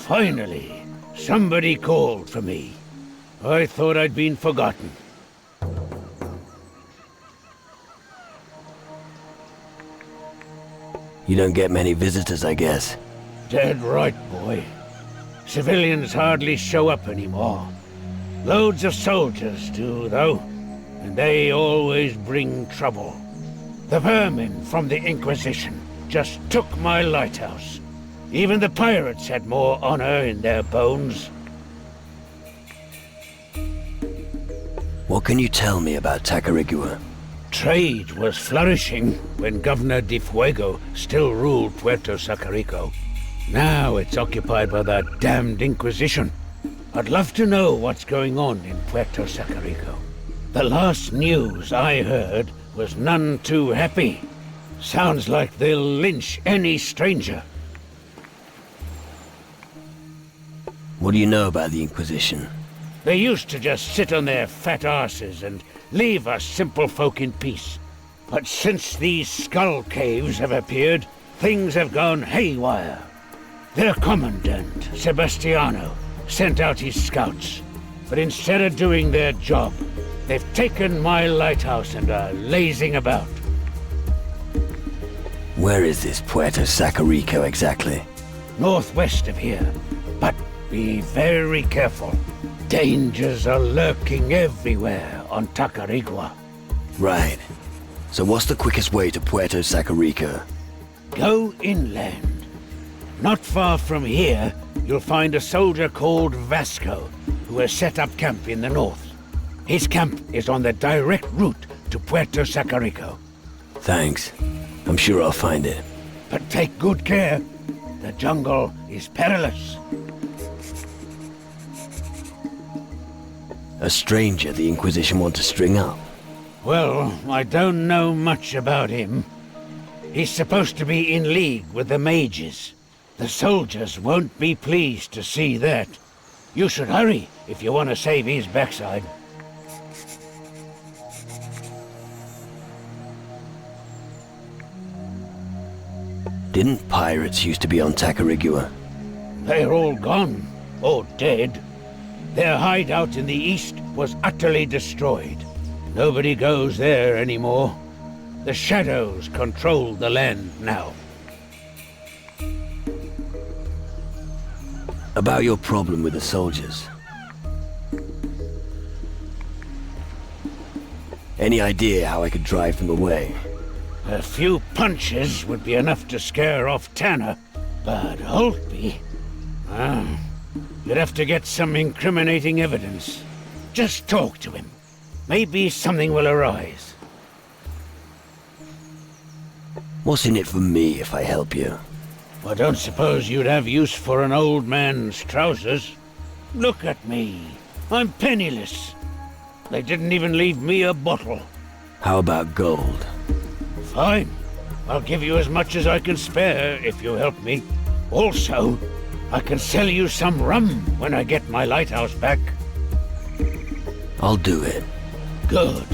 Finally, somebody called for me. I thought I'd been forgotten. You don't get many visitors, I guess. Dead right, boy. Civilians hardly show up anymore. Loads of soldiers do, though, and they always bring trouble. The vermin from the Inquisition just took my lighthouse. Even the pirates had more honor in their bones. What can you tell me about Tacarigua? Trade was flourishing when Governor de Fuego still ruled Puerto Sacarico. Now it's occupied by that damned Inquisition. I'd love to know what's going on in Puerto Sacarico. The last news I heard was none too happy. Sounds like they'll lynch any stranger. What do you know about the Inquisition? They used to just sit on their fat asses and leave us simple folk in peace. But since these skull caves have appeared, things have gone haywire. Their commandant, Sebastiano, sent out his scouts. But instead of doing their job, they've taken my lighthouse and are lazing about. Where is this Puerto Sacarico exactly? Northwest of here. But be very careful. Dangers are lurking everywhere on Tacarigua. Right. So what's the quickest way to Puerto Sacarico? Go inland. Not far from here, you'll find a soldier called Vasco, who has set up camp in the north. His camp is on the direct route to Puerto Sacarico. Thanks. I'm sure I'll find it. But take good care. The jungle is perilous. A stranger the Inquisition want to string up? Well, I don't know much about him. He's supposed to be in league with the mages. The soldiers won't be pleased to see that. You should hurry if you want to save his backside. Didn't pirates used to be on Tacarigua? They're all gone, or dead. Their hideout in the east was utterly destroyed. Nobody goes there anymore. The shadows control the land now. About your problem with the soldiers. Any idea how I could drive them away? A few punches would be enough to scare off Tanner, but Holtby... you'd have to get some incriminating evidence. Just talk to him. Maybe something will arise. What's in it for me if I help you? I don't suppose you'd have use for an old man's trousers. Look at me. I'm penniless. They didn't even leave me a bottle. How about gold? Fine. I'll give you as much as I can spare if you help me. Also, I can sell you some rum when I get my lighthouse back. I'll do it. Good.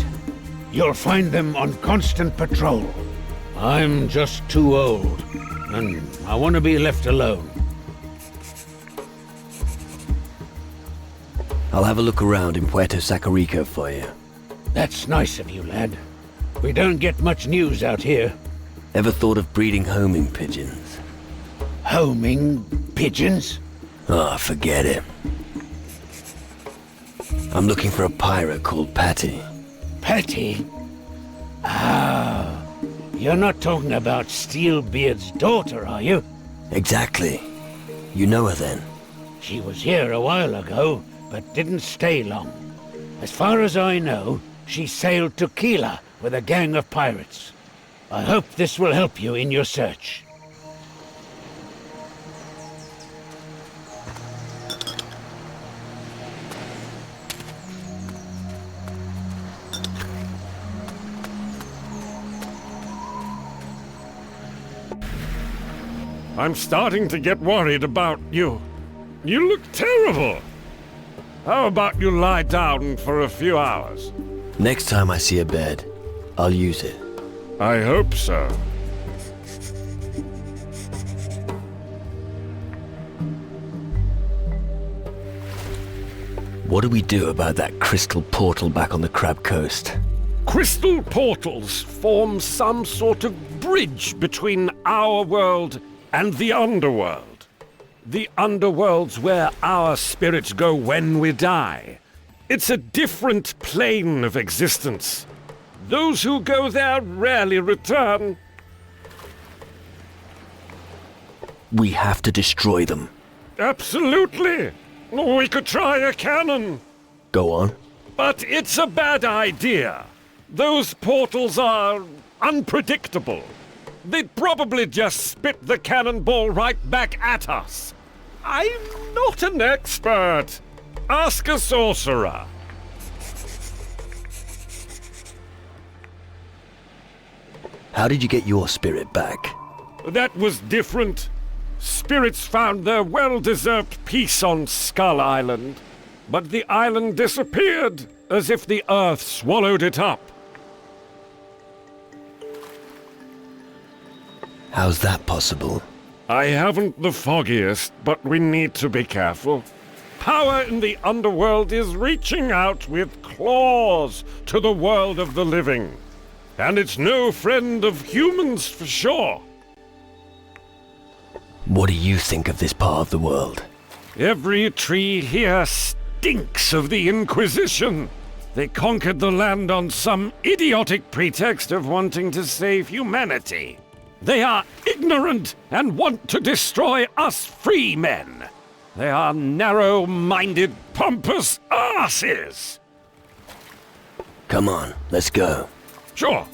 You'll find them on constant patrol. I'm just too old, and I want to be left alone. I'll have a look around in Puerto Sacarico for you. That's nice of you, lad. We don't get much news out here. Ever thought of breeding homing pigeons? Homing pigeons? Oh, forget it. I'm looking for a pirate called Patty. Patty? Ah, you're not talking about Steelbeard's daughter, are you? Exactly. You know her then? She was here a while ago, but didn't stay long. As far as I know, she sailed to Kila with a gang of pirates. I hope this will help you in your search. I'm starting to get worried about you. You look terrible. How about you lie down for a few hours? Next time I see a bed, I'll use it. I hope so. What do we do about that crystal portal back on the Crab Coast? Crystal portals form some sort of bridge between our world and the underworld. The underworld's where our spirits go when we die. It's a different plane of existence. Those who go there rarely return. We have to destroy them. Absolutely. We could try a cannon. Go on. But it's a bad idea. Those portals are unpredictable. They'd probably just spit the cannonball right back at us. I'm not an expert. Ask a sorcerer. How did you get your spirit back? That was different. Spirits found their well-deserved peace on Skull Island. But the island disappeared, as if the earth swallowed it up. How's that possible? I haven't the foggiest, but we need to be careful. Power in the underworld is reaching out with claws to the world of the living. And it's no friend of humans for sure. What do you think of this part of the world? Every tree here stinks of the Inquisition. They conquered the land on some idiotic pretext of wanting to save humanity. They are ignorant and want to destroy us free men. They are narrow-minded, pompous asses. Come on, let's go. Sure.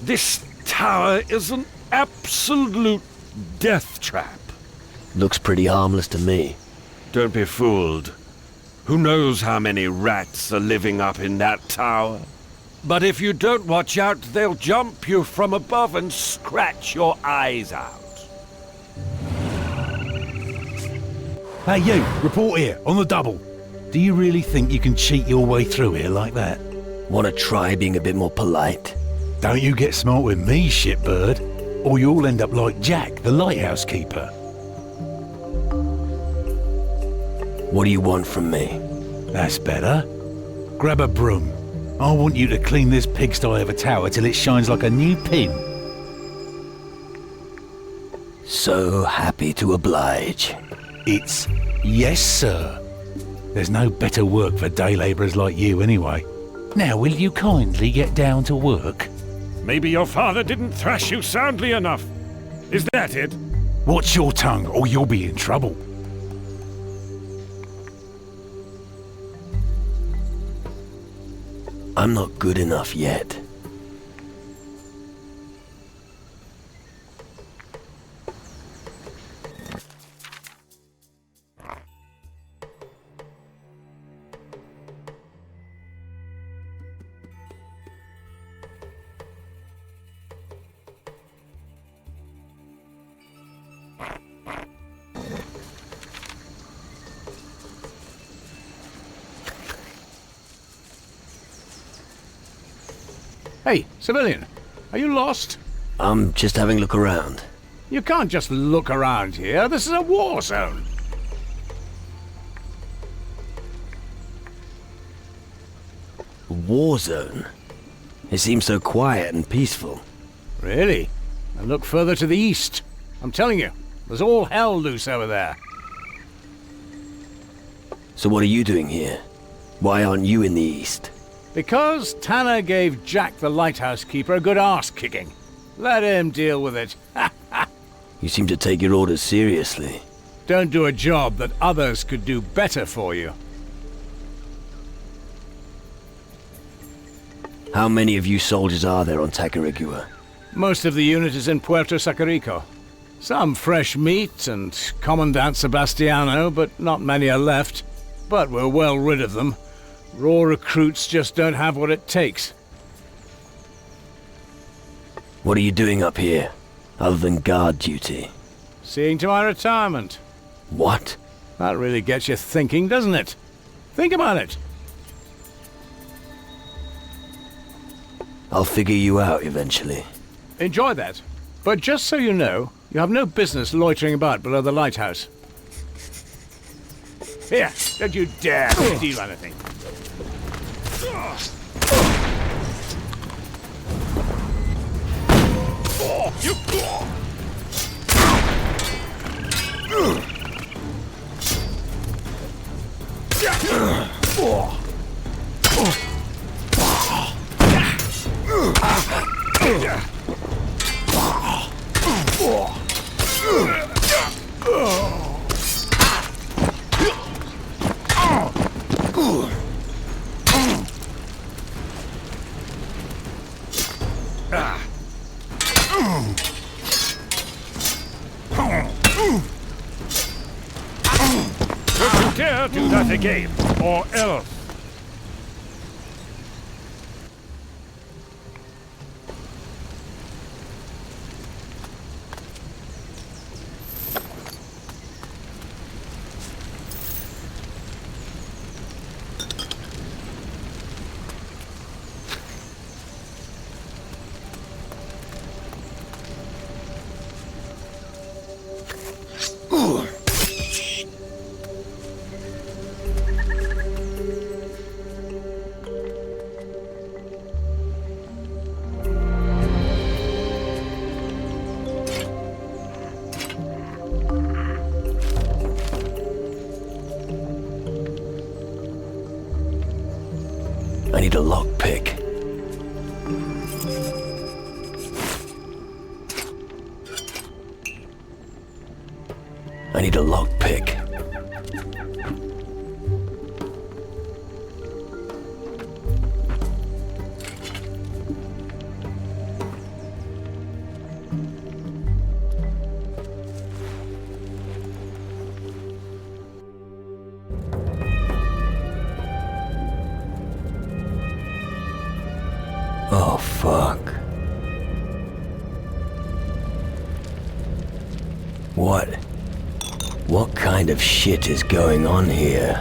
This tower is an absolute death trap. Looks pretty harmless to me. Don't be fooled. Who knows how many rats are living up in that tower? But if you don't watch out, they'll jump you from above and scratch your eyes out. Hey you, report here, on the double. Do you really think you can cheat your way through here like that? Wanna try being a bit more polite? Don't you get smart with me, shitbird, or you'll end up like Jack, the lighthouse keeper. What do you want from me? That's better. Grab a broom. I want you to clean this pigsty of a tower till it shines like a new pin. So happy to oblige. It's yes, sir. There's no better work for day labourers like you anyway. Now, will you kindly get down to work? Maybe your father didn't thrash you soundly enough. Is that it? Watch your tongue, or you'll be in trouble. I'm not good enough yet. Hey, civilian, are you lost? I'm just having a look around. You can't just look around here. This is a war zone. War zone? It seems so quiet and peaceful. Really? And look further to the east. I'm telling you, there's all hell loose over there. So what are you doing here? Why aren't you in the east? Because Tanner gave Jack the lighthouse keeper a good arse kicking. Let him deal with it. You seem to take your orders seriously. Don't do a job that others could do better for you. How many of you soldiers are there on Tacarigua? Most of the unit is in Puerto Sacarico. Some fresh meat and Commandant Sebastiano, but not many are left. But we're well rid of them. Raw recruits just don't have what it takes. What are you doing up here, other than guard duty? Seeing to my retirement. What? That really gets you thinking, doesn't it? Think about it. I'll figure you out eventually. Enjoy that. But just so you know, you have no business loitering about below the lighthouse. Here, don't you dare steal anything. Don't you dare do that again, or else. I need a lockpick. I need a lockpick. Oh, fuck. What kind of shit is going on here?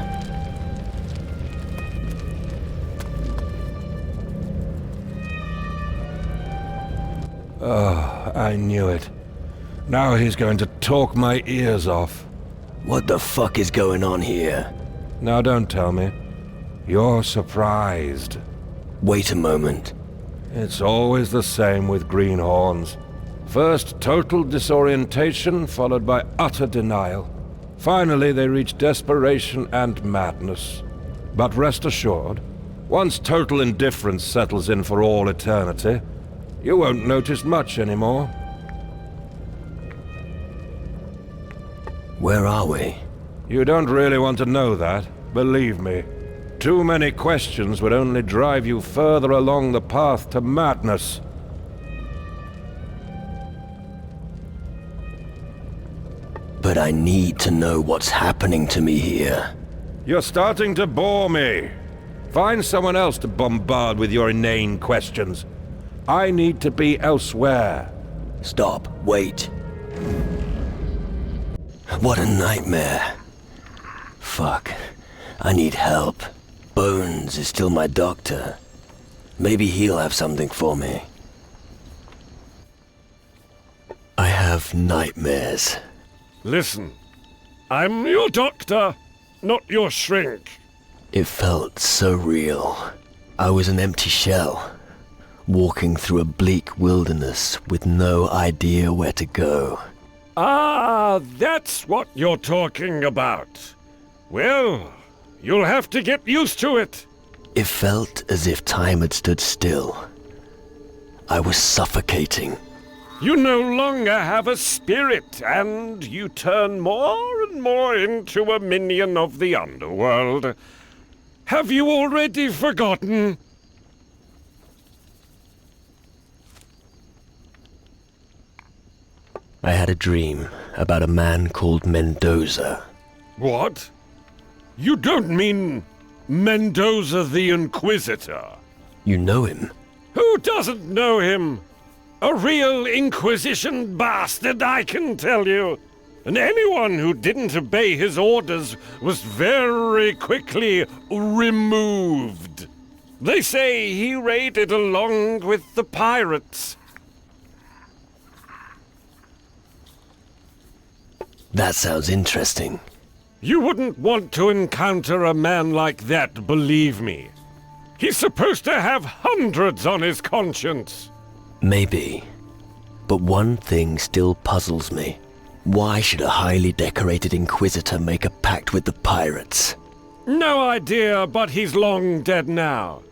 Oh, I knew it. Now he's going to talk my ears off. What the fuck is going on here? Now don't tell me. You're surprised. Wait a moment. It's always the same with greenhorns. First, total disorientation, followed by utter denial. Finally, they reach desperation and madness. But rest assured, once total indifference settles in for all eternity, you won't notice much anymore. Where are we? You don't really want to know that, believe me. Too many questions would only drive you further along the path to madness. But I need to know what's happening to me here. You're starting to bore me. Find someone else to bombard with your inane questions. I need to be elsewhere. Stop. Wait. What a nightmare. Fuck. I need help. Bones is still my doctor. Maybe he'll have something for me. I have nightmares. Listen, I'm your doctor, not your shrink. It felt so real. I was an empty shell, walking through a bleak wilderness with no idea where to go. Ah, that's what you're talking about. Well, you'll have to get used to it. It felt as if time had stood still. I was suffocating. You no longer have a spirit, and you turn more and more into a minion of the underworld. Have you already forgotten? I had a dream about a man called Mendoza. What? You don't mean Mendoza the Inquisitor? You know him? Who doesn't know him? A real Inquisition bastard, I can tell you. And anyone who didn't obey his orders was very quickly removed. They say he raided along with the pirates. That sounds interesting. You wouldn't want to encounter a man like that, believe me. He's supposed to have hundreds on his conscience. Maybe. But one thing still puzzles me. Why should a highly decorated Inquisitor make a pact with the pirates? No idea, but he's long dead now.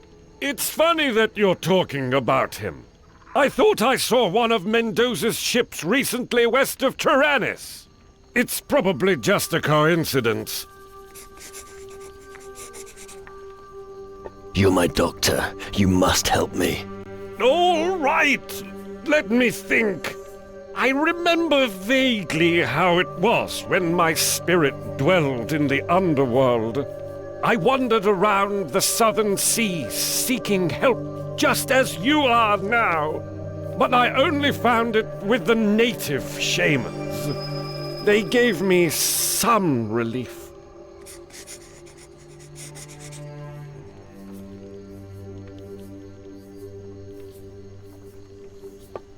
It's funny that you're talking about him. I thought I saw one of Mendoza's ships recently west of Tyrannus. It's probably just a coincidence. You're my doctor. You must help me. All right. Let me think. I remember vaguely how it was when my spirit dwelled in the underworld. I wandered around the southern seas seeking help, just as you are now. But I only found it with the native shamans. They gave me some relief.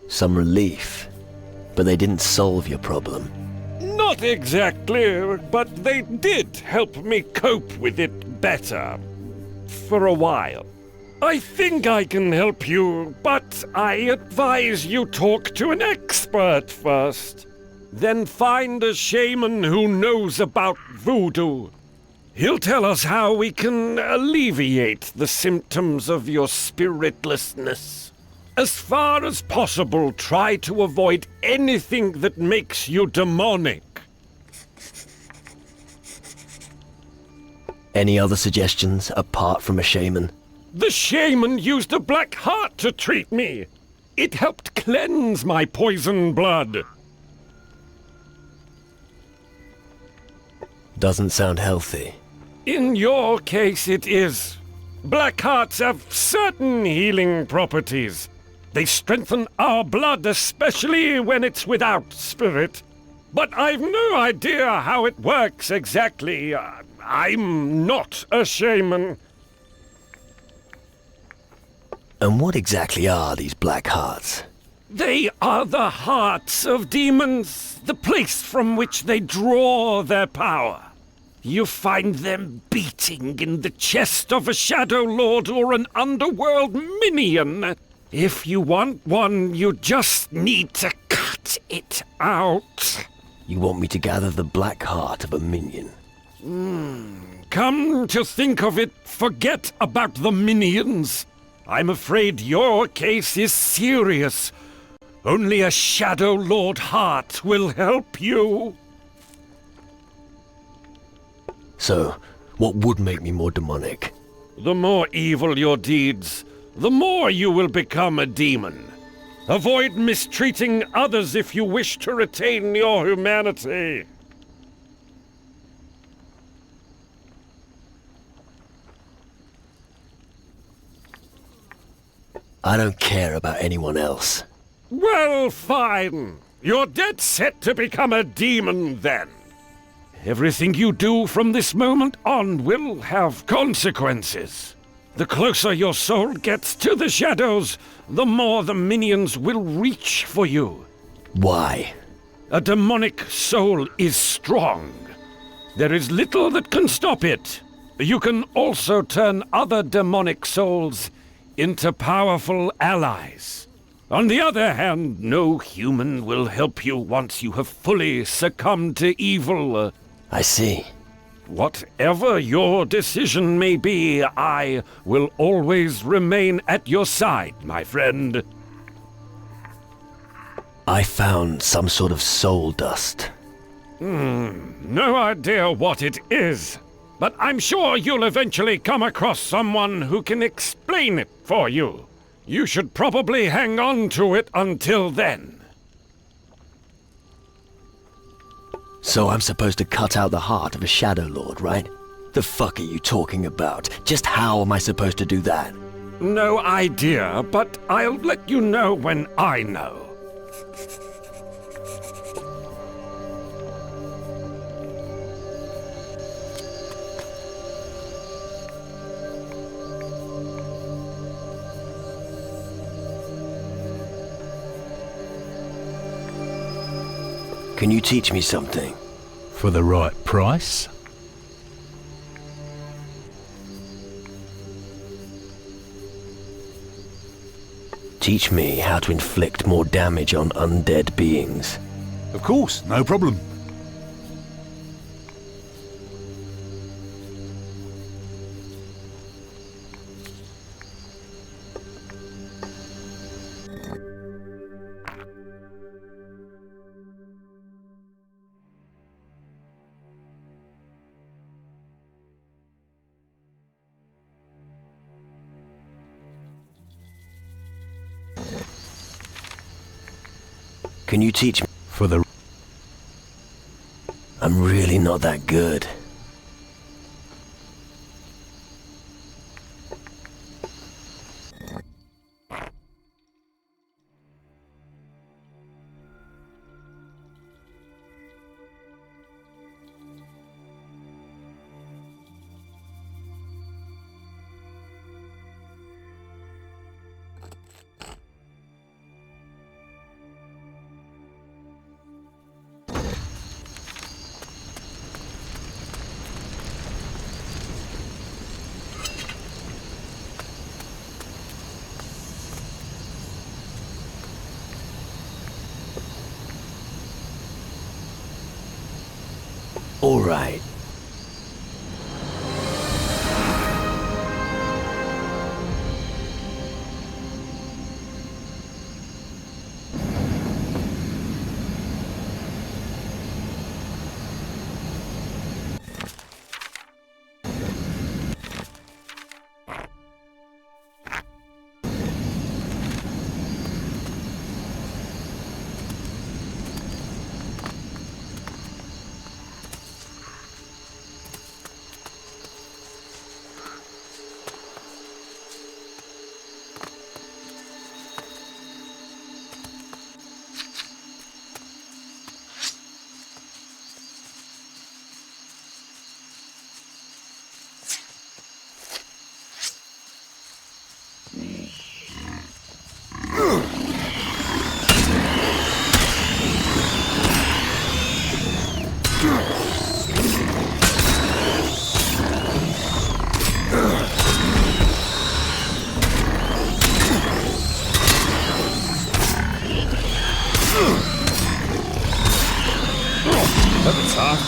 Some relief, but they didn't solve your problem. Not exactly, but they did help me cope with it better. For a while. I think I can help you, but I advise you talk to an expert first. Then find a shaman who knows about voodoo. He'll tell us how we can alleviate the symptoms of your spiritlessness. As far as possible, try to avoid anything that makes you demonic. Any other suggestions apart from a shaman? The shaman used a black heart to treat me. It helped cleanse my poison blood. Doesn't sound healthy. In your case, it is. Black hearts have certain healing properties. They strengthen our blood, especially when it's without spirit. But I've no idea how it works exactly. I'm not a shaman. And what exactly are these black hearts? They are the hearts of demons, the place from which they draw their power. You find them beating in the chest of a Shadow Lord or an underworld minion. If you want one, you just need to cut it out. You want me to gather the black heart of a minion? Come to think of it, forget about the minions. I'm afraid your case is serious. Only a Shadow Lord heart will help you. So, what would make me more demonic? The more evil your deeds, the more you will become a demon. Avoid mistreating others if you wish to retain your humanity. I don't care about anyone else. Well, fine. You're dead set to become a demon, then. Everything you do from this moment on will have consequences. The closer your soul gets to the shadows, the more the minions will reach for you. Why? A demonic soul is strong. There is little that can stop it. You can also turn other demonic souls into powerful allies. On the other hand, no human will help you once you have fully succumbed to evil. I see. Whatever your decision may be, I will always remain at your side, my friend. I found some sort of soul dust. No idea what it is, but I'm sure you'll eventually come across someone who can explain it for you. You should probably hang on to it until then. So I'm supposed to cut out the heart of a Shadow Lord, right? The fuck are you talking about? Just how am I supposed to do that? No idea, but I'll let you know when I know. Can you teach me something? For the right price? Teach me how to inflict more damage on undead beings. Of course, no problem. Can you teach me? For the... I'm really not that good. All right. That's tough.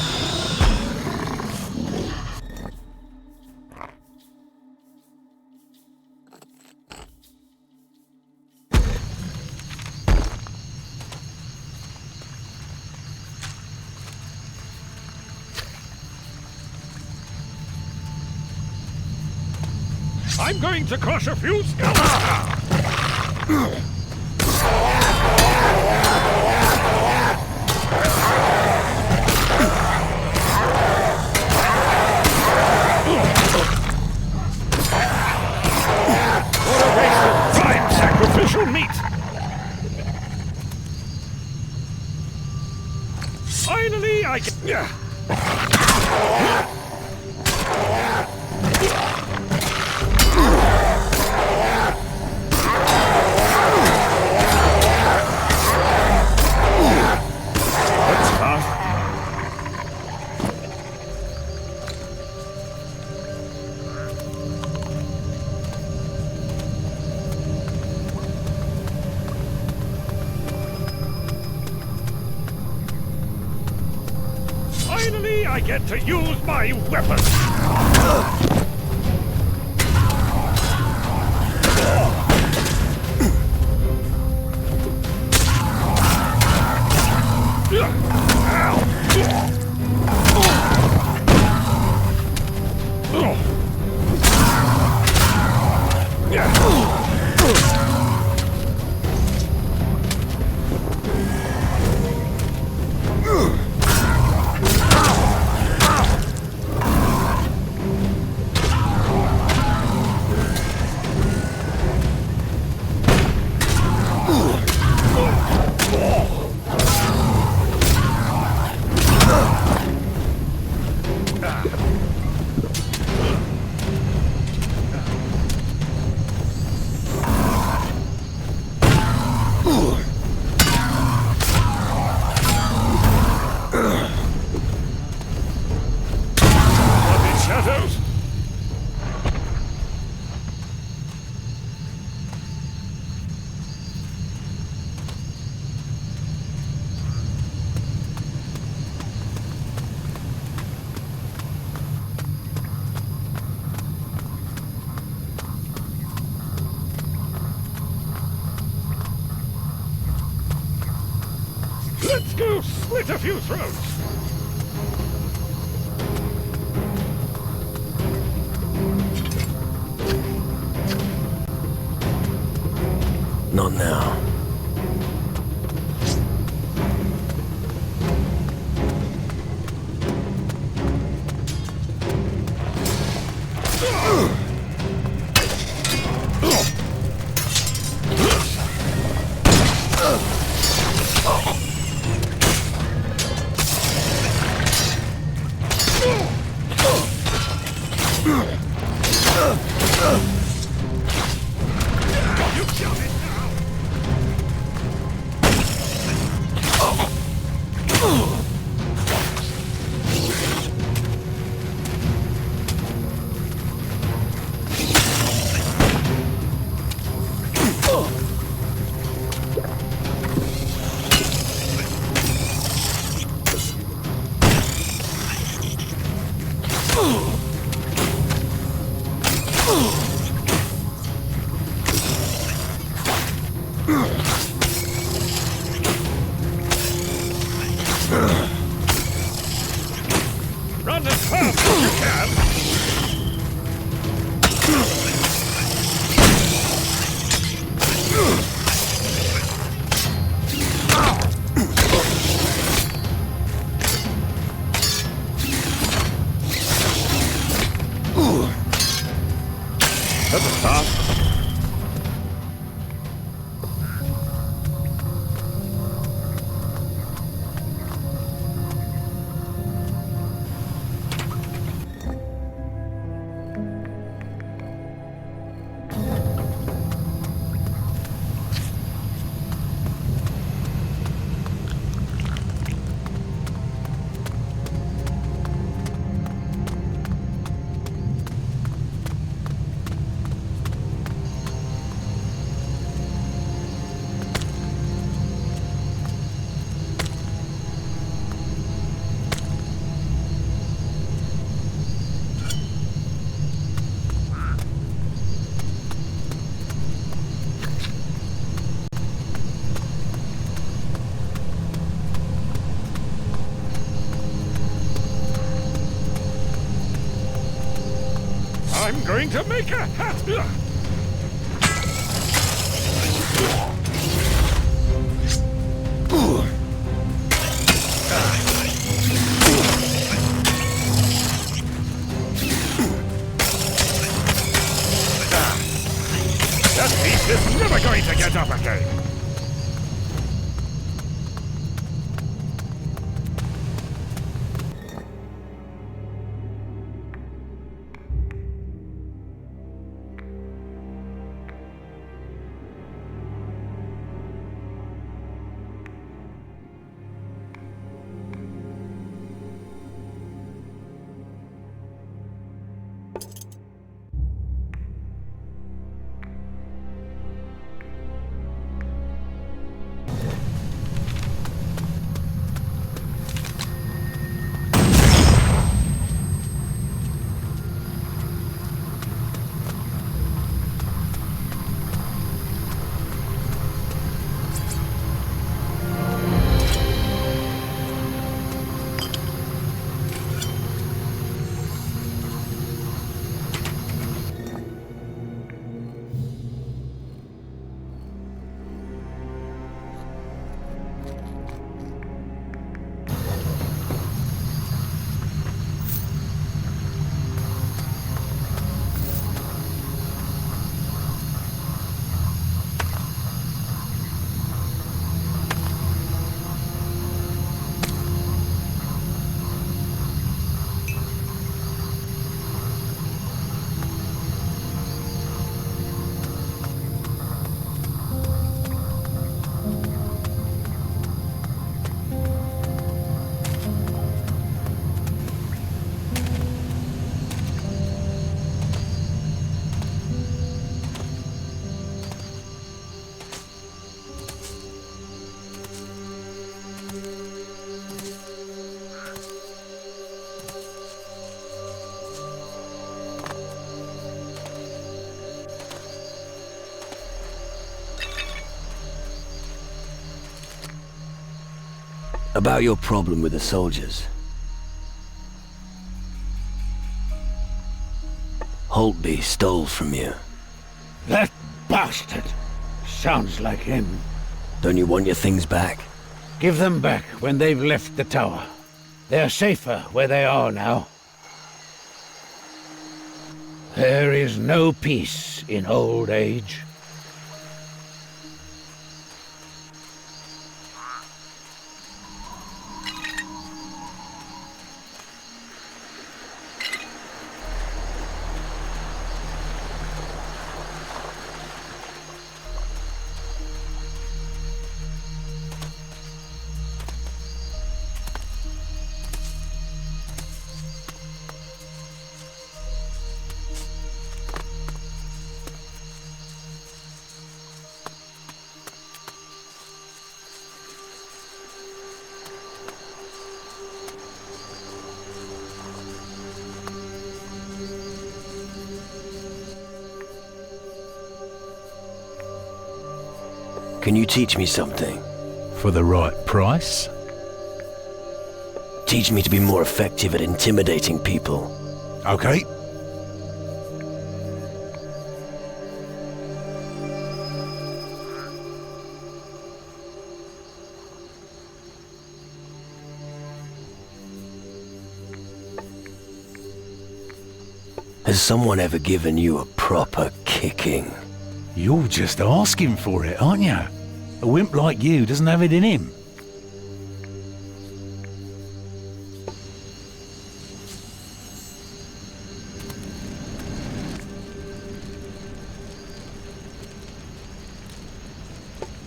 I'm going to crush a few sacrificial meat! Finally, I get... That's tough. Finally, I get to use my weapon! split a few throats. Not now. Run as fast as you can. That's a start. I'm going to make a hat. That beast is never going to get up again. About your problem with the soldiers. Holtby stole from you. That bastard! Sounds like him. Don't you want your things back? Give them back when they've left the tower. They're safer where they are now. There is no peace in old age. Can you teach me something? For the right price? Teach me to be more effective at intimidating people. Okay. Has someone ever given you a proper kicking? You're just asking for it, aren't you? A wimp like you doesn't have it in him.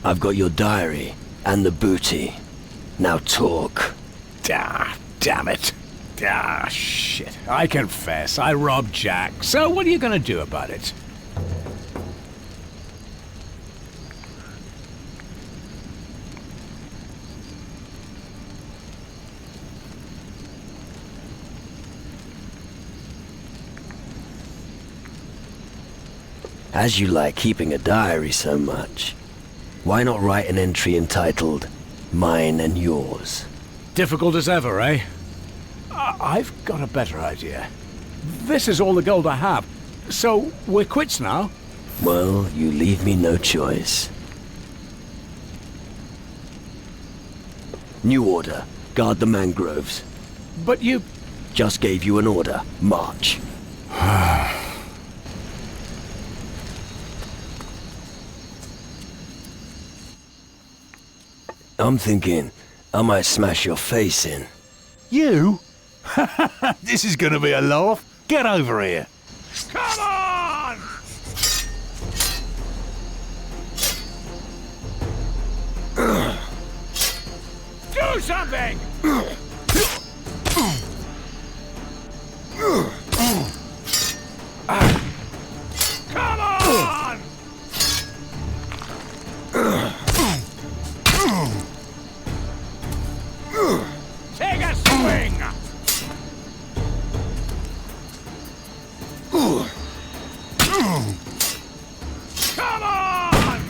I've got your diary and the booty. Now talk. Ah, damn it. Ah, shit. I confess, I robbed Jack. So what are you gonna do about it? As you like keeping a diary so much, why not write an entry entitled, Mine and Yours? Difficult as ever, eh? I've got a better idea. This is all the gold I have. So, we're quits now? Well, you leave me no choice. New order. Guard the mangroves. But you... Just gave you an order. March. I'm thinking I might smash your face in. You? This is gonna be a laugh. Get over here. Come on! Do something! Come on! Take a swing! Come on!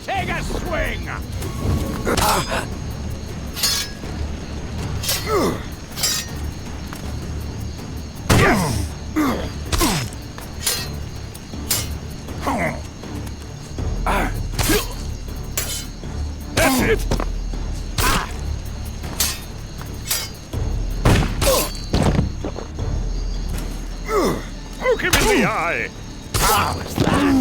Take a swing! That's it! Poke him in the eye! How was that?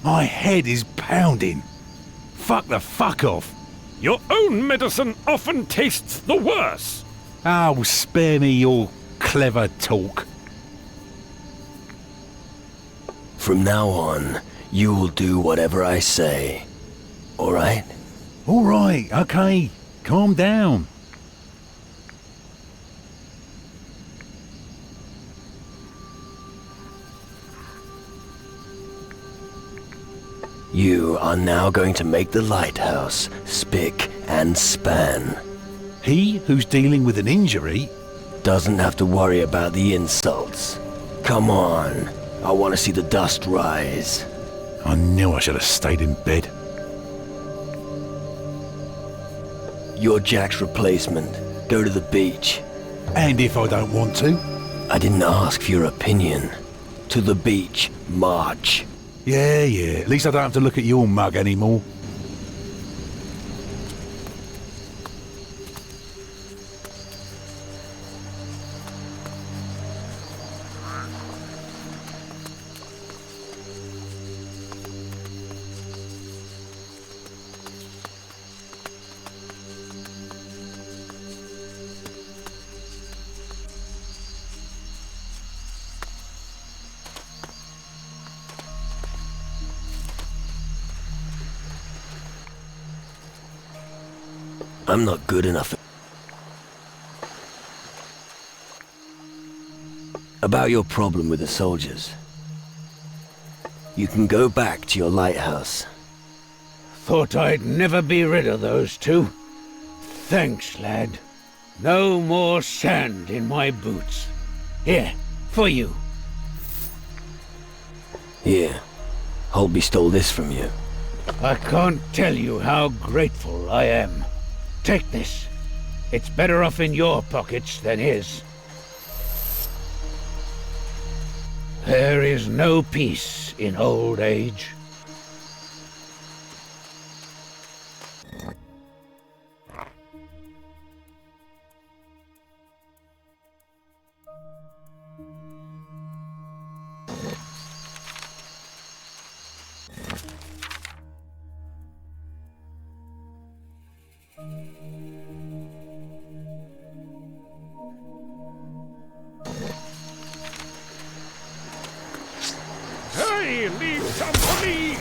My head is pounding. Fuck the fuck off. Your own medicine often tastes the worse. Oh, spare me your clever talk. From now on, you will do whatever I say. All right? All right, okay. Calm down. You are now going to make the lighthouse spick and span. He who's dealing with an injury Doesn't have to worry about the insults. Come on, I want to see the dust rise. I knew I should have stayed in bed. You're Jack's replacement. Go to the beach. And if I don't want to? I didn't ask for your opinion. To the beach, march. Yeah, at least I don't have to look at your mug anymore. I'm not good enough. About your problem with the soldiers. You can go back to your lighthouse. Thought I'd never be rid of those two. Thanks, lad. No more sand in my boots. Here, for you. Here, Holby stole this from you. I can't tell you how grateful I am. Take this. It's better off in your pockets than his. There is no peace in old age. Hey, leave some for me!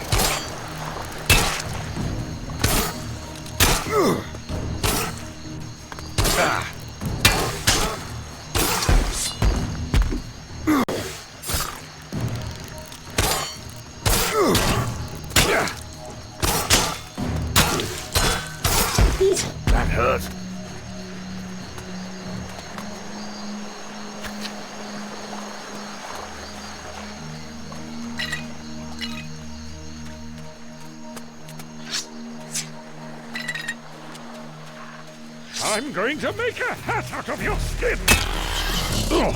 That hurt. I'm going to make a hat out of your skin! Ugh.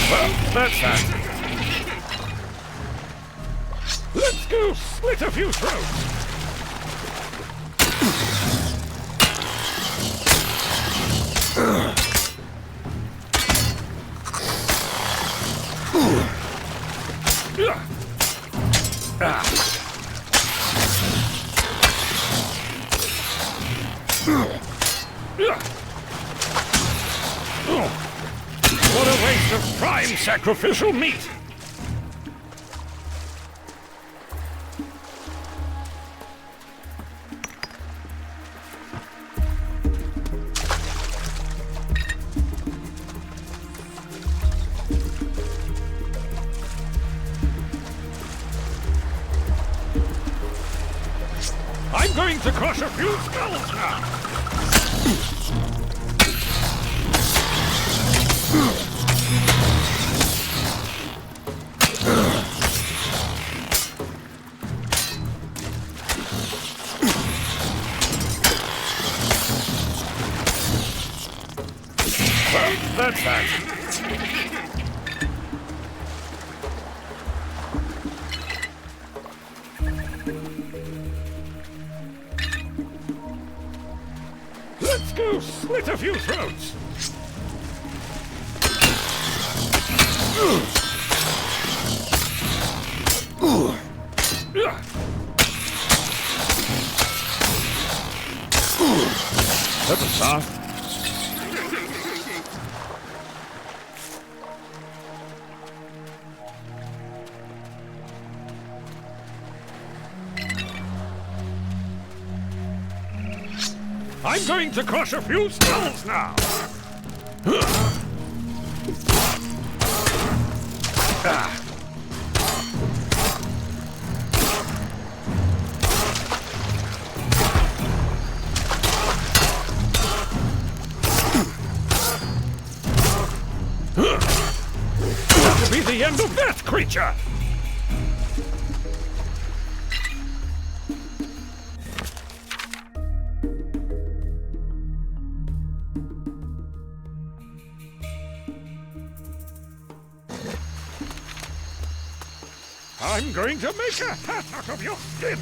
Well, that's that. Let's go slit a few throats! What a waste of prime sacrificial meat! I'm going to crush a few skulls now! Well, that's that. Let's go slit a few throats! That's a start. I'm going to crush a few skulls now! That will be the end of that creature! I'm going to make a hat out of your skin!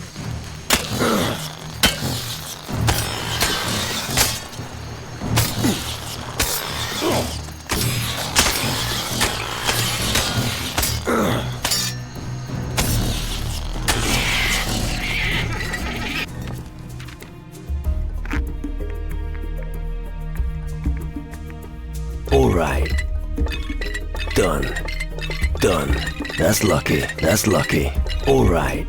All right. Done. Done. That's lucky. That's lucky. All right.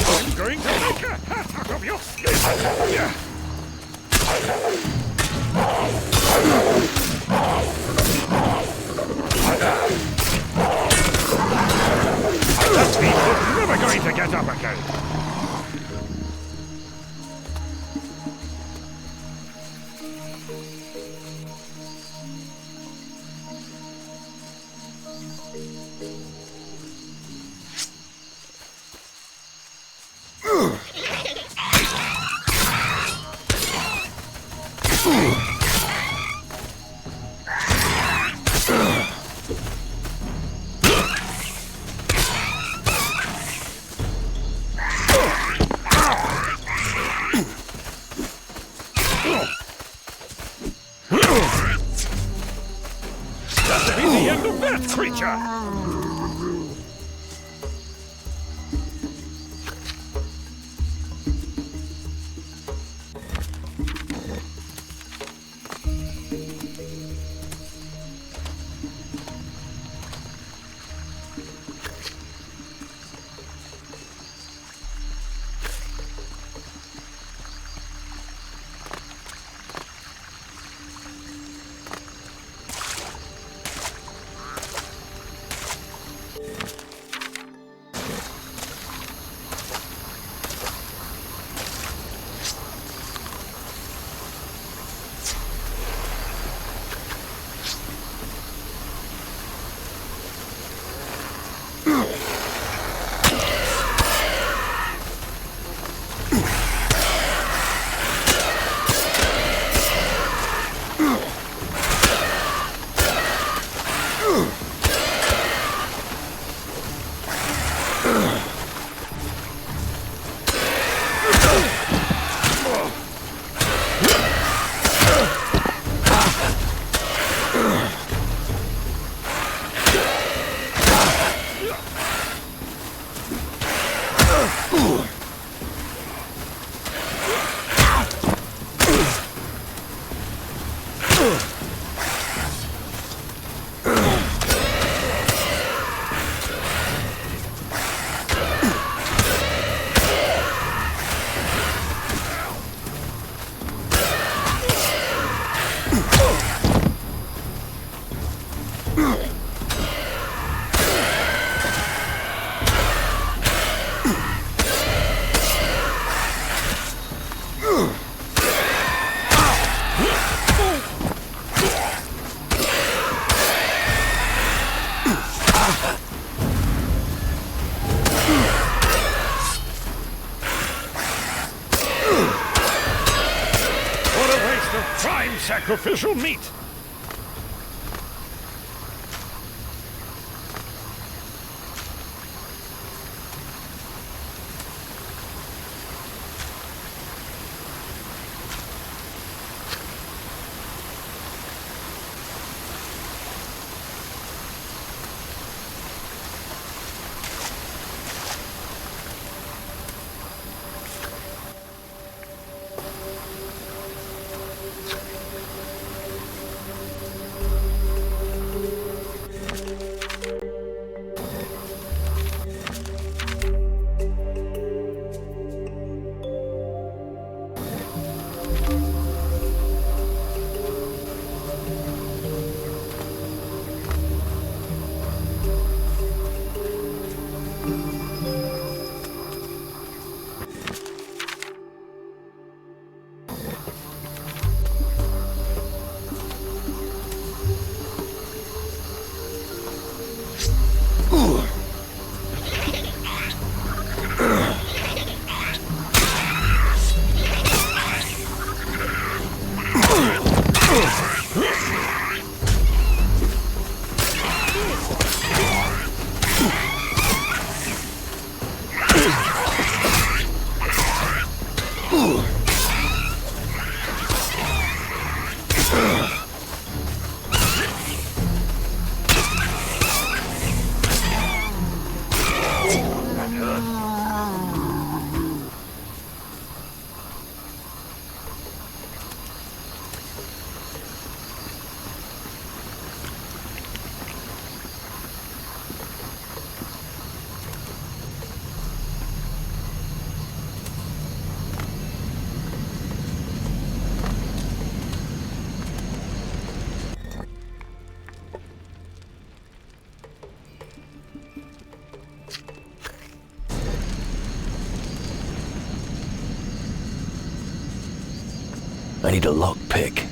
I'm going to make a hat out of your skin! That means we're never going to get up again! That will be the end of that creature! Sacrificial meat! I need a lockpick.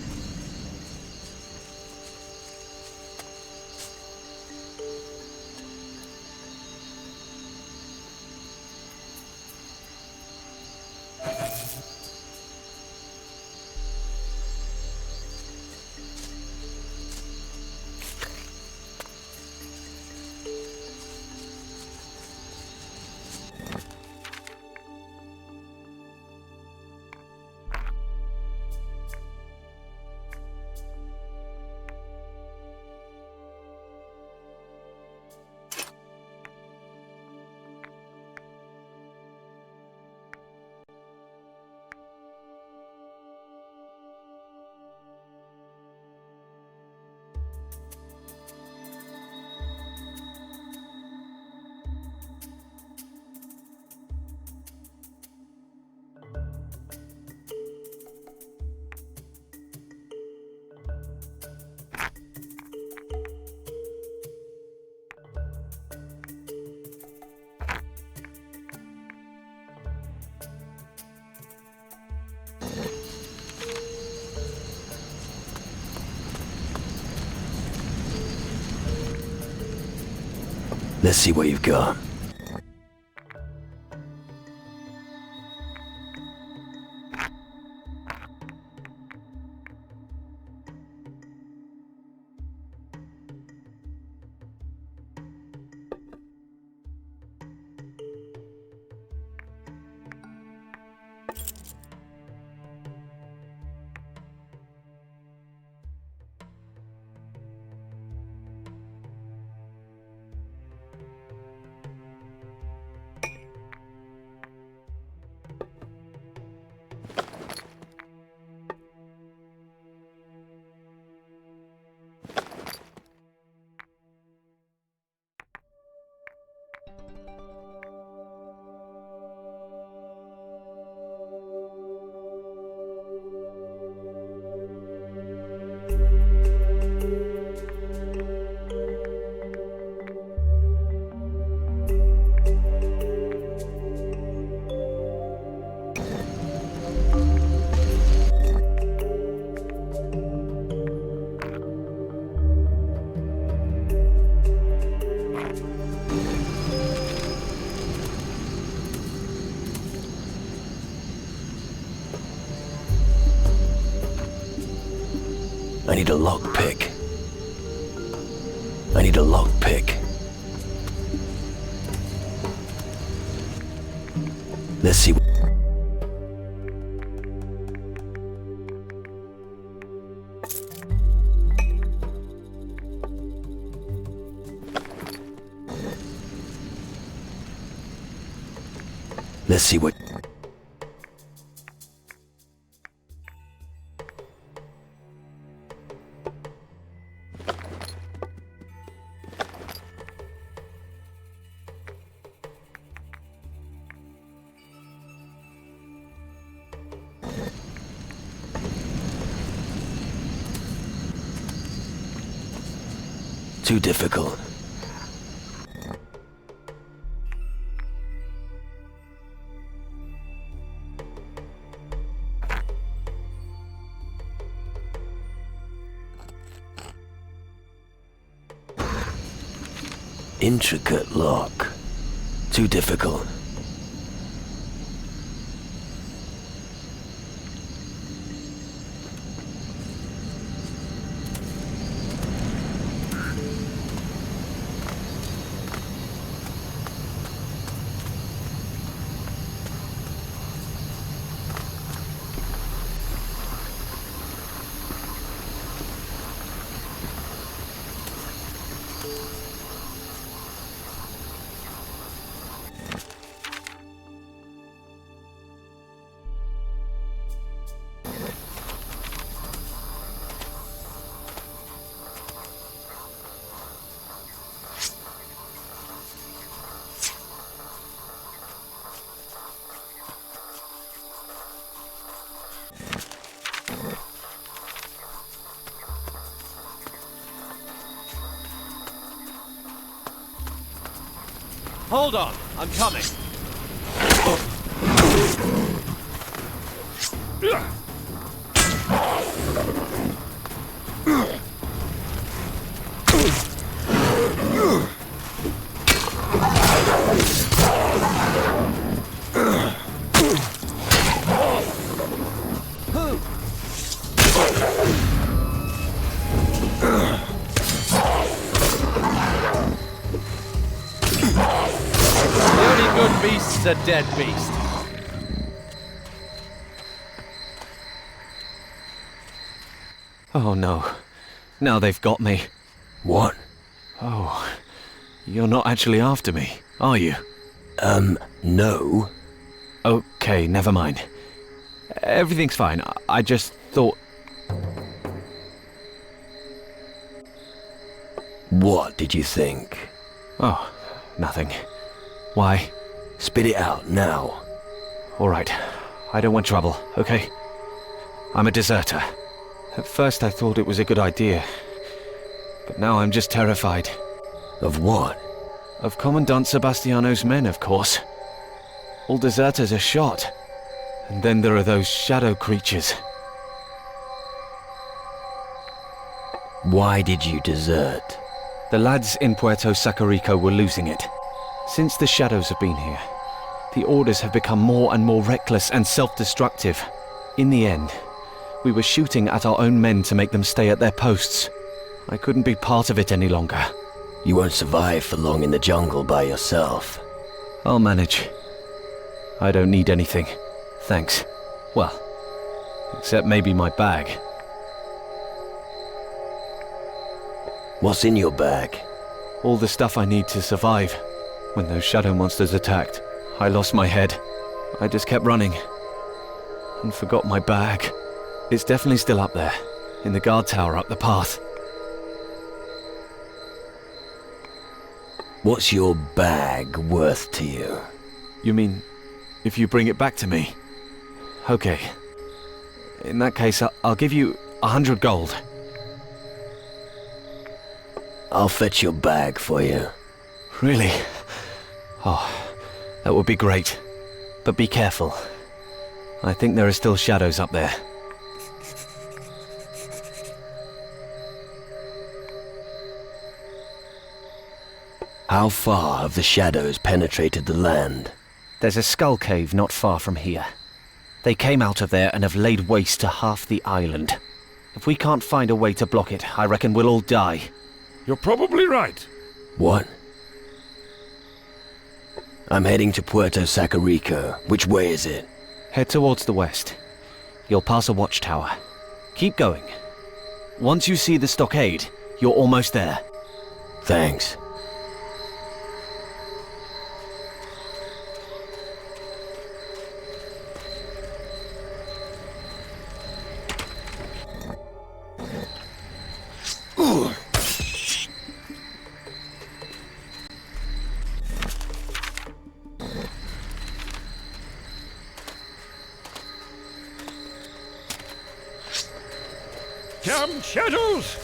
Let's see what you've got. I need a lockpick. I need a lockpick. Let's see. Let's see what. Too difficult. Intricate lock. Too difficult. Hold on, I'm coming. Beast's a dead beast. Oh no. Now they've got me. What? Oh. You're not actually after me, are you? No. Okay, never mind. Everything's fine. I just thought... What did you think? Oh, nothing. Why? Spit it out, now. Alright. I don't want trouble, okay? I'm a deserter. At first I thought it was a good idea. But now I'm just terrified. Of what? Of Commandant Sebastiano's men, of course. All deserters are shot. And then there are those shadow creatures. Why did you desert? The lads in Puerto Sacarico were losing it. Since the shadows have been here, the orders have become more and more reckless and self-destructive. In the end, we were shooting at our own men to make them stay at their posts. I couldn't be part of it any longer. You won't survive for long in the jungle by yourself. I'll manage. I don't need anything. Thanks. Well, except maybe my bag. What's in your bag? All the stuff I need to survive. When those shadow monsters attacked, I lost my head. I just kept running. And forgot my bag. It's definitely still up there, in the guard tower up the path. What's your bag worth to you? You mean, if you bring it back to me? Okay. In that case, I'll give you 100 gold. I'll fetch your bag for you. Really? Oh, that would be great. But be careful. I think there are still shadows up there. How far have the shadows penetrated the land? There's a skull cave not far from here. They came out of there and have laid waste to half the island. If we can't find a way to block it, I reckon we'll all die. You're probably right. What? I'm heading to Puerto Sacarico. Which way is it? Head towards the west. You'll pass a watchtower. Keep going. Once you see the stockade, you're almost there. Thanks. Damn shadows!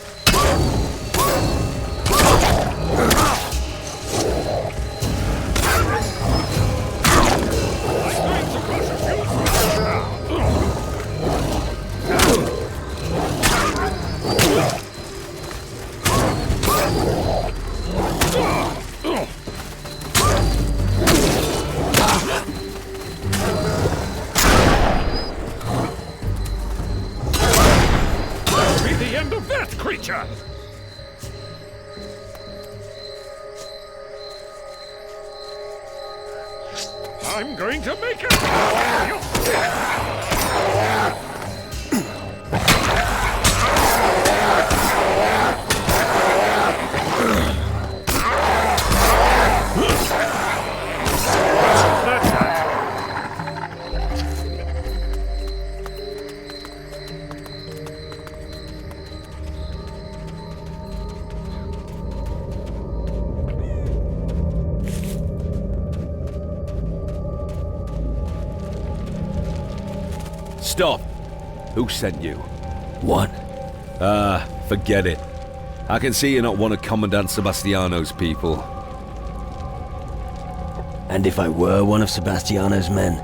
I'm going to make it! That's that. Stop! Who sent you? What? Forget it. I can see you're not one of Commandant Sebastiano's people. And if I were one of Sebastiano's men?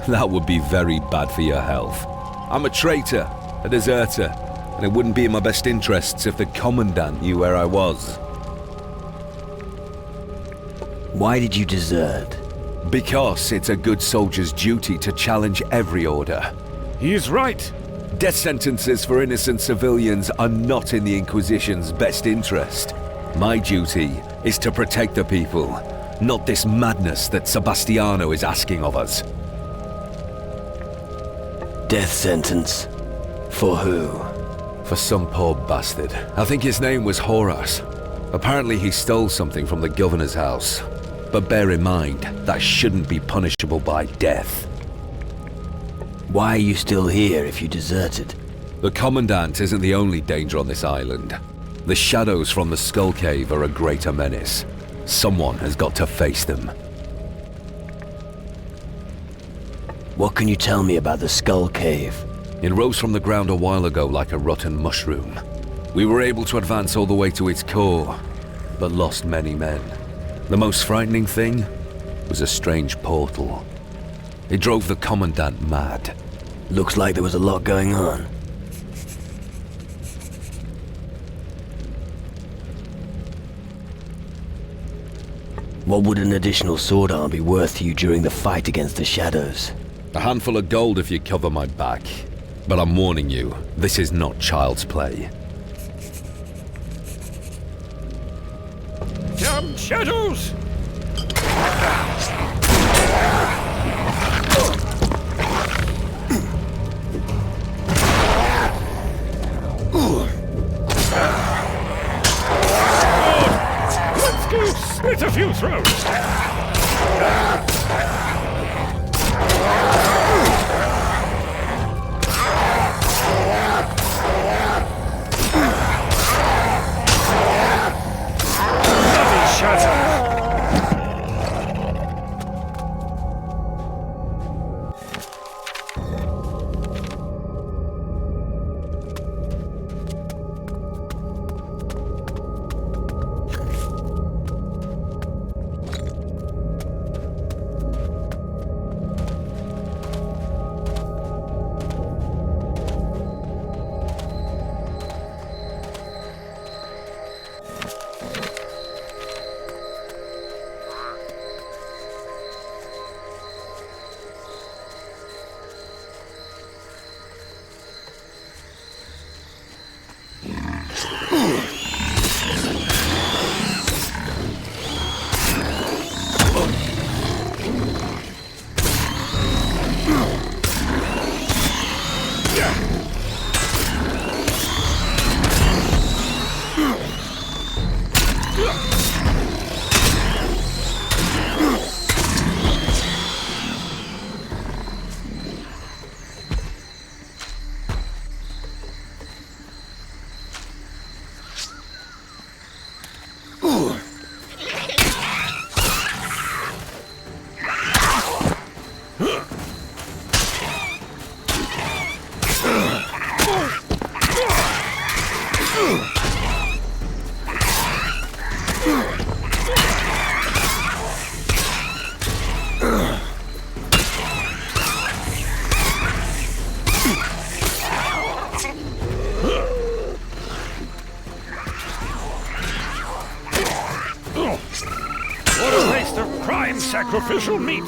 That would be very bad for your health. I'm a traitor, a deserter, and it wouldn't be in my best interests if the Commandant knew where I was. Why did you desert? Because it's a good soldier's duty to challenge every order. He's right. Death sentences for innocent civilians are not in the Inquisition's best interest. My duty is to protect the people, not this madness that Sebastiano is asking of us. Death sentence? For who? For some poor bastard. I think his name was Horace. Apparently he stole something from the governor's house. But bear in mind, that shouldn't be punishable by death. Why are you still here if you deserted? The Commandant isn't the only danger on this island. The shadows from the Skull Cave are a greater menace. Someone has got to face them. What can you tell me about the Skull Cave? It rose from the ground a while ago like a rotten mushroom. We were able to advance all the way to its core, but lost many men. The most frightening thing was a strange portal. It drove the Commandant mad. Looks like there was a lot going on. What would an additional sword arm be worth to you during the fight against the shadows? A handful of gold if you cover my back. But I'm warning you, this is not child's play. Damn shadows! Let's go split a few throats! Sacrificial meat!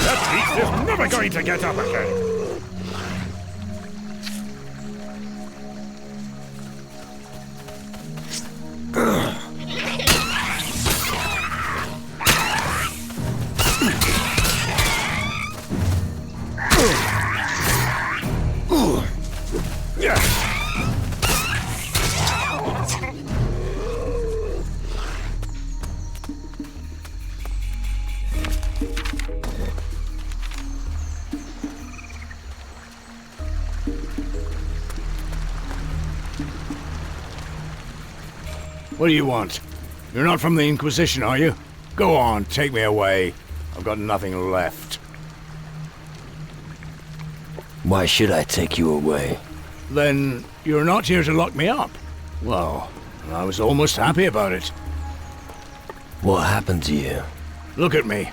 That beast is never going to get up again! What do you want? You're not from the Inquisition, are you? Go on, take me away. I've got nothing left. Why should I take you away? Then you're not here to lock me up? Well, I was almost happy about it. What happened to you? Look at me.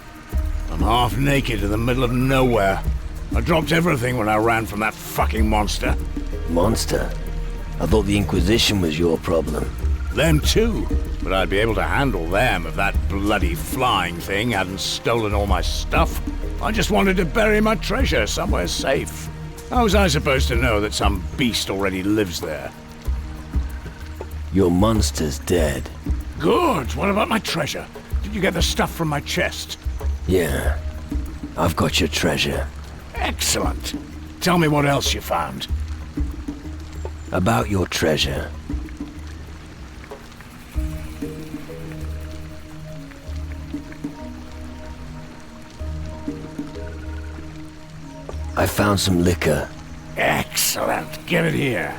I'm half naked in the middle of nowhere. I dropped everything when I ran from that fucking monster. Monster? I thought the Inquisition was your problem. Them too, but I'd be able to handle them if that bloody flying thing hadn't stolen all my stuff. I just wanted to bury my treasure somewhere safe. How was I supposed to know that some beast already lives there? Your monster's dead. Good. What about my treasure? Did you get the stuff from my chest? Yeah. I've got your treasure. Excellent. Tell me what else you found. About your treasure. I found some liquor. Excellent. Give it here.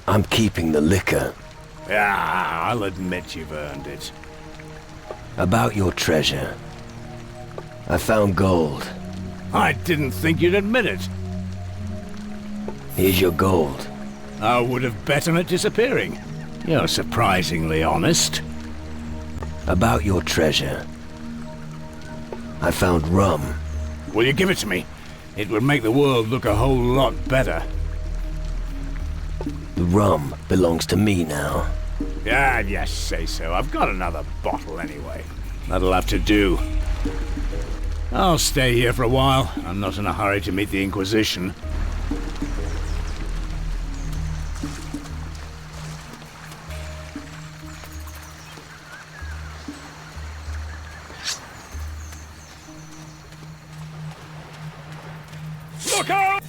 I'm keeping the liquor. Ah, I'll admit you've earned it. About your treasure. I found gold. I didn't think you'd admit it. Here's your gold. I would have bet on it disappearing. You're surprisingly honest. About your treasure. I found rum. Will you give it to me? It would make the world look a whole lot better. The rum belongs to me now. Ah, yes, say so. I've got another bottle anyway. That'll have to do. I'll stay here for a while. I'm not in a hurry to meet the Inquisition. Look out!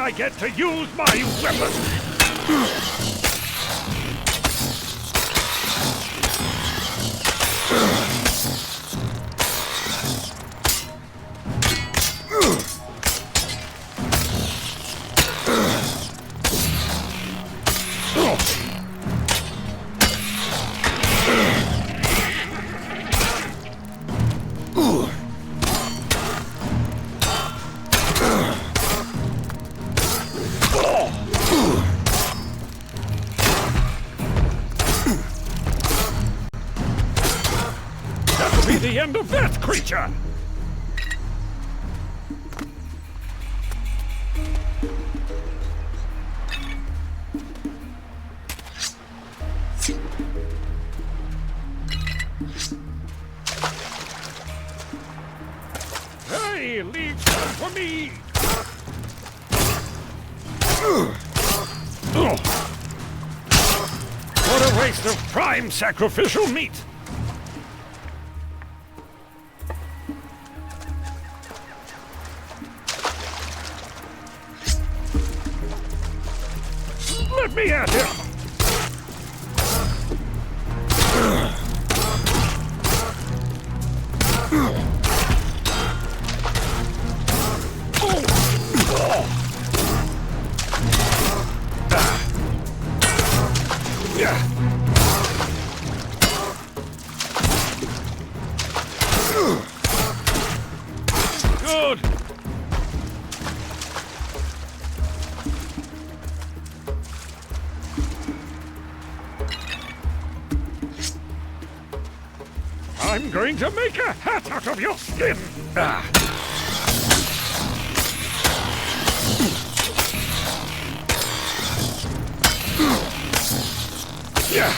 I get to use my weapon! That'll be the end of that creature! Hey, leave some for me! What a waste of prime sacrificial meat! Let me at him! Good! I'm going to make a hat out of your skin! Yeah.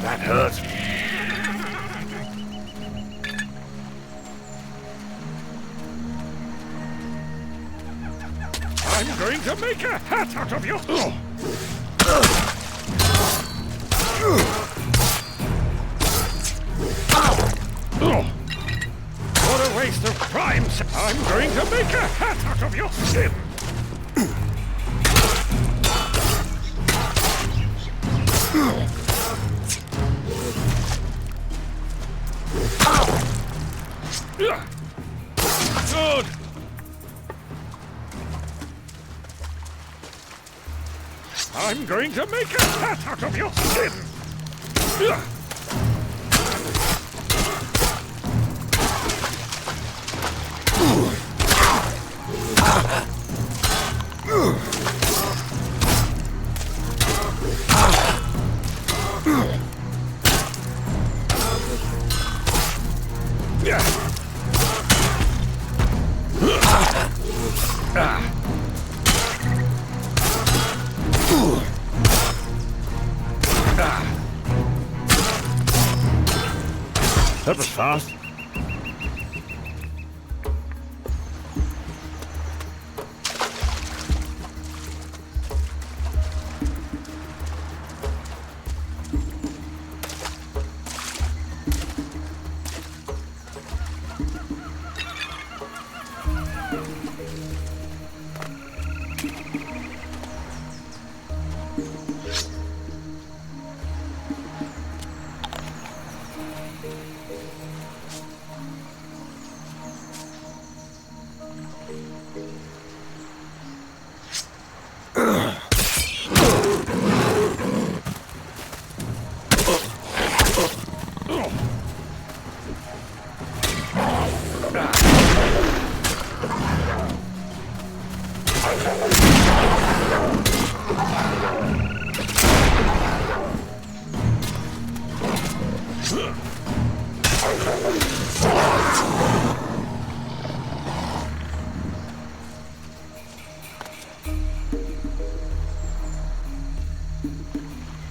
That hurt. I'm going to make a hat out of you. What a waste of prime. I'm going to make a hat out of your skin. Good. I'm going to make a hat out of your skin. That was fast.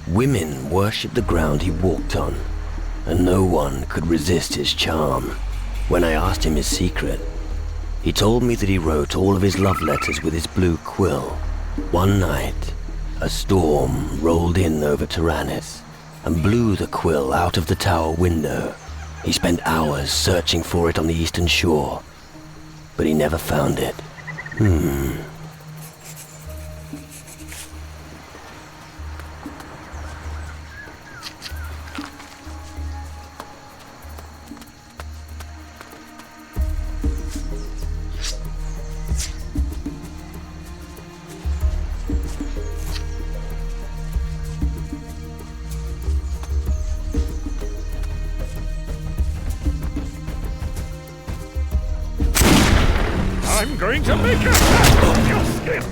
Women worship the ground he walked on. and no one could resist his charm. When I asked him his secret, he told me that he wrote all of his love letters with his blue quill. One night, a storm rolled in over Tyrannus and blew the quill out of the tower window. He spent hours searching for it on the eastern shore, but he never found it. I'm going to make a hat of your skin!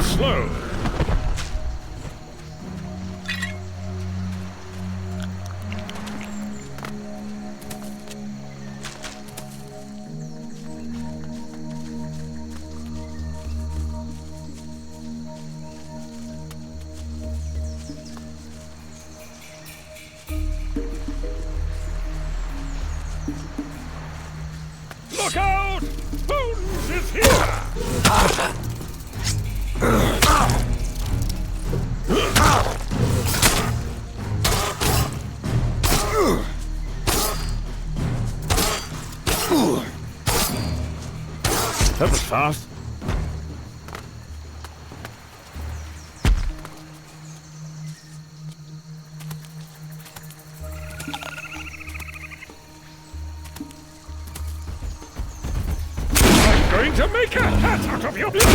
Slow. Look out! Bones is here! That was fast. I'm going to make a hat out of your blood!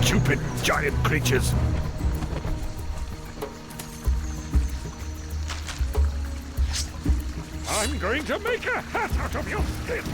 Stupid giant creatures. I'm going to make a hat out of your skin.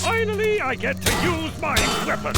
Finally, I get to use my weapon!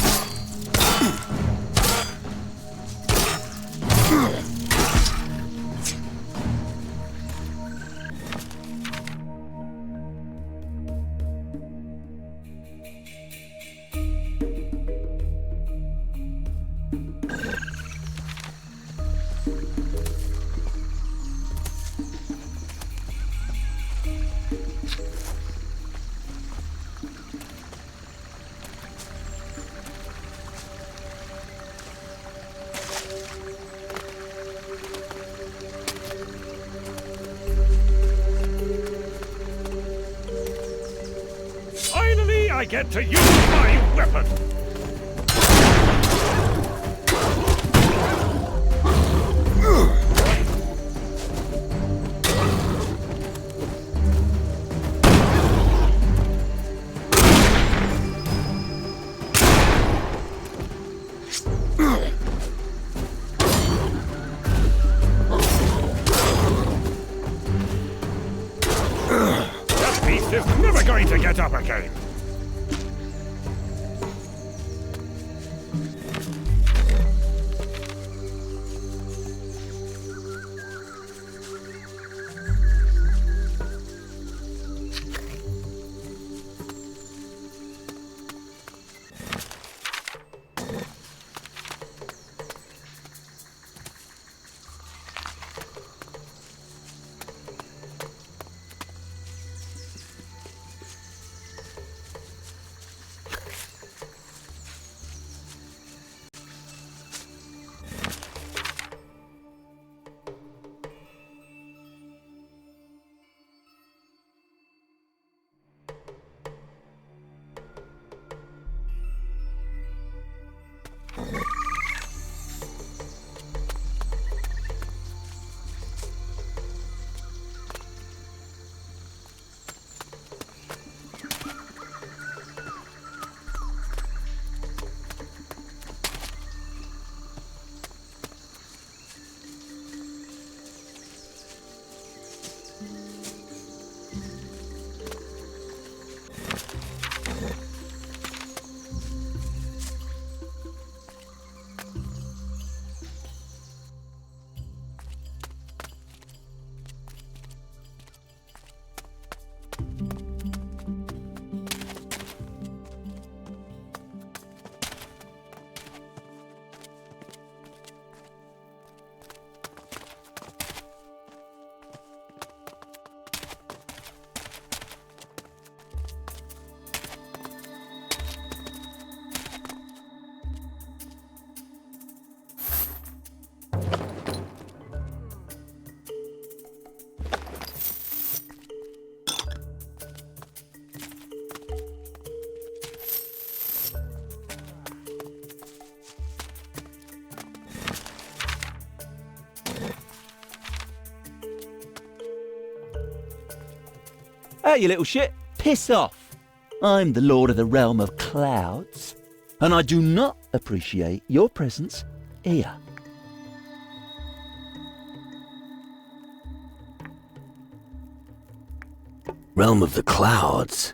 I get to use my weapon! That beast is get up again. Hey, you little shit, piss off. I'm the Lord of the Realm of Clouds, and I do not appreciate your presence here. Realm of the Clouds?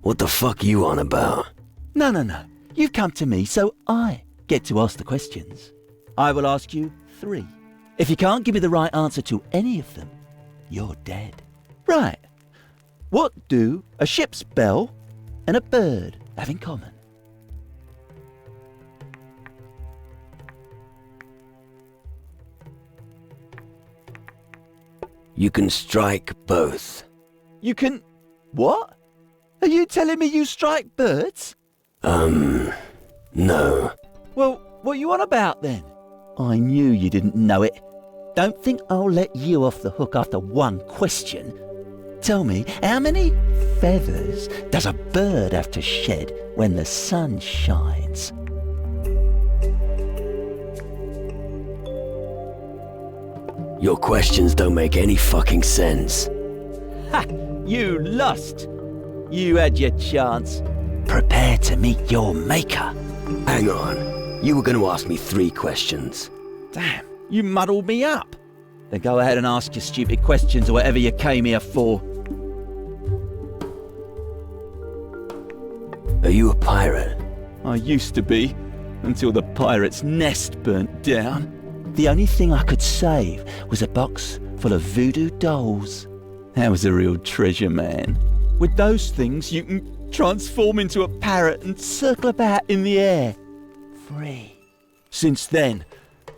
What the fuck you on about? No. You've come to me, so I get to ask the questions. I will ask you 3. If you can't give me the right answer to any of them, you're dead. Right. What do a ship's bell and a bird have in common? You can strike both. You can... What? Are you telling me you strike birds? No. Well, what are you on about then? I knew you didn't know it. Don't think I'll let you off the hook after one question. Tell me, how many feathers does a bird have to shed when the sun shines? Your questions don't make any fucking sense. Ha! You lost! You had your chance. Prepare to meet your maker. Hang on. You were going to ask me 3 questions. Damn, you muddled me up. Then go ahead and ask your stupid questions or whatever you came here for. Are you a pirate? I used to be, until the pirate's nest burnt down. The only thing I could save was a box full of voodoo dolls. That was a real treasure, man. With those things, you can transform into a parrot and circle about in the air. Free. Since then,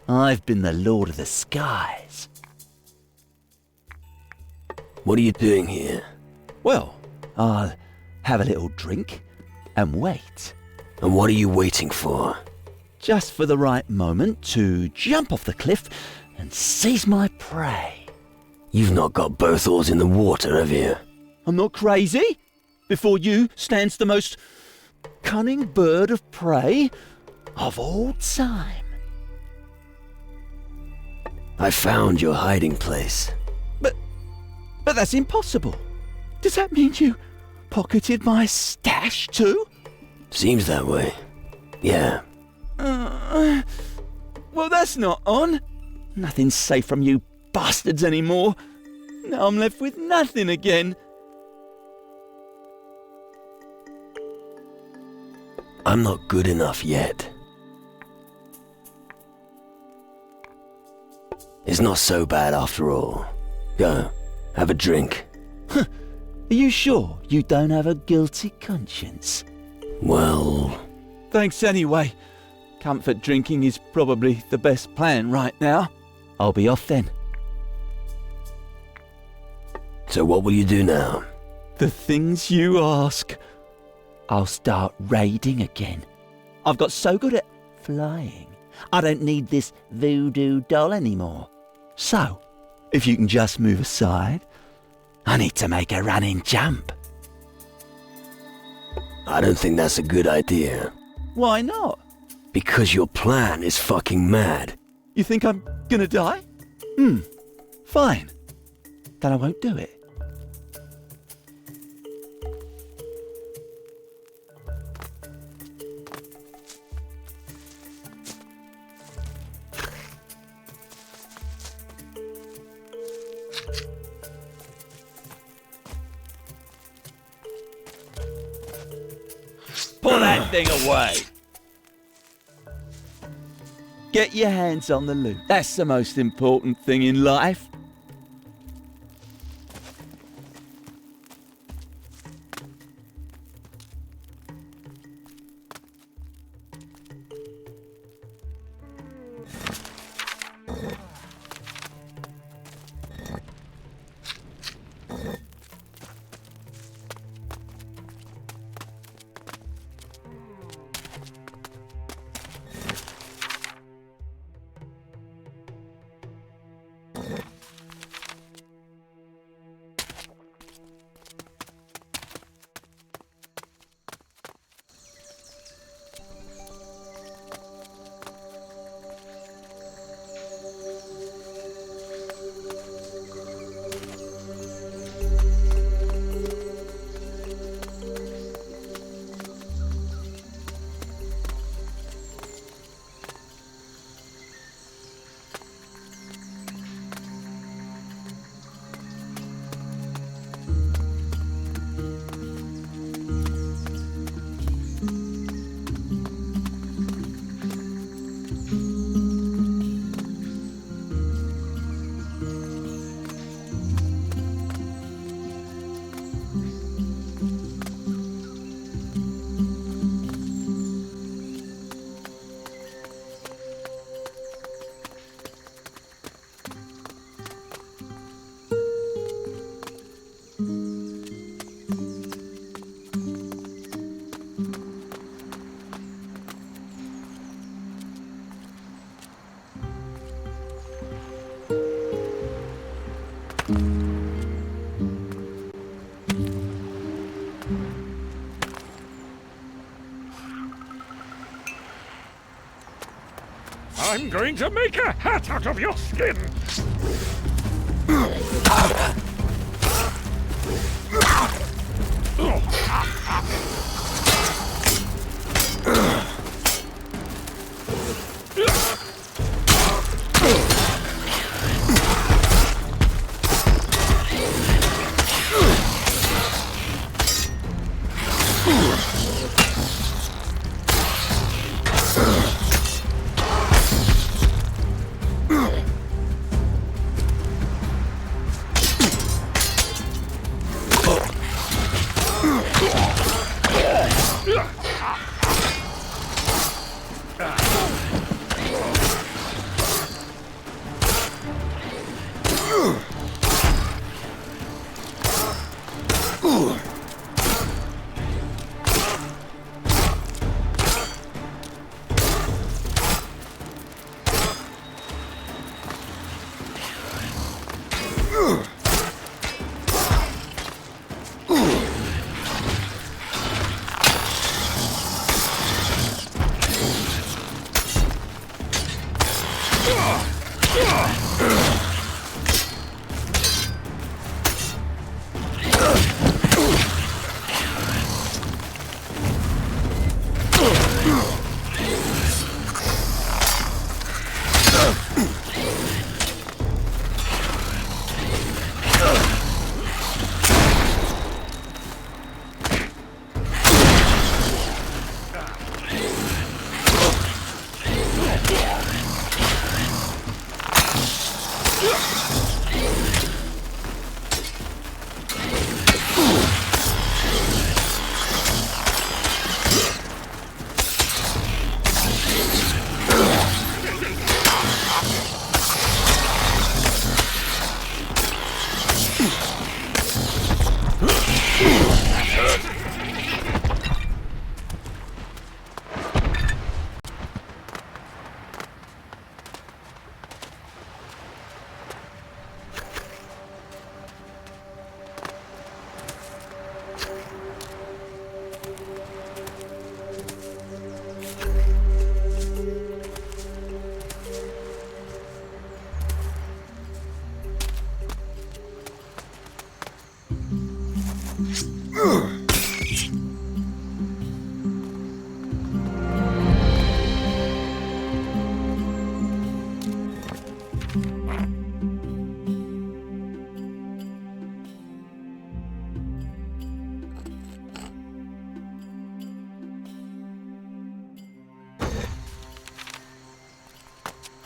I've been the Lord of the Skies. What are you doing here? Well, I'll have a little drink and wait. And what are you waiting for? Just for the right moment to jump off the cliff and seize my prey. You've not got both oars in the water, have you? I'm not crazy. Before you stands the most cunning bird of prey of all time. I found your hiding place. But that's impossible. Does that mean you pocketed my stash too? Seems that way. Yeah. Well, that's not on. Nothing's safe from you bastards anymore. Now I'm left with nothing again. I'm not good enough yet. It's not so bad after all. Go, have a drink. Are you sure you don't have a guilty conscience? Well... Thanks anyway. Comfort drinking is probably the best plan right now. I'll be off then. So what will you do now? The things you ask. I'll start raiding again. I've got so good at flying, I don't need this voodoo doll anymore. So, if you can just move aside, I need to make a running jump. I don't think that's a good idea. Why not? Because your plan is fucking mad. You think I'm gonna die? Fine. Then I won't do it. Put that thing away! Get your hands on the loot. That's the most important thing in life. I'm going to make a hat out of your skin!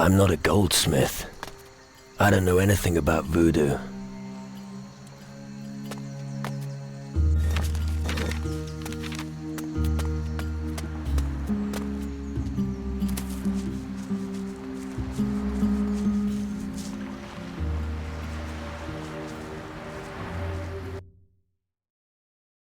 I'm not a goldsmith. I don't know anything about voodoo.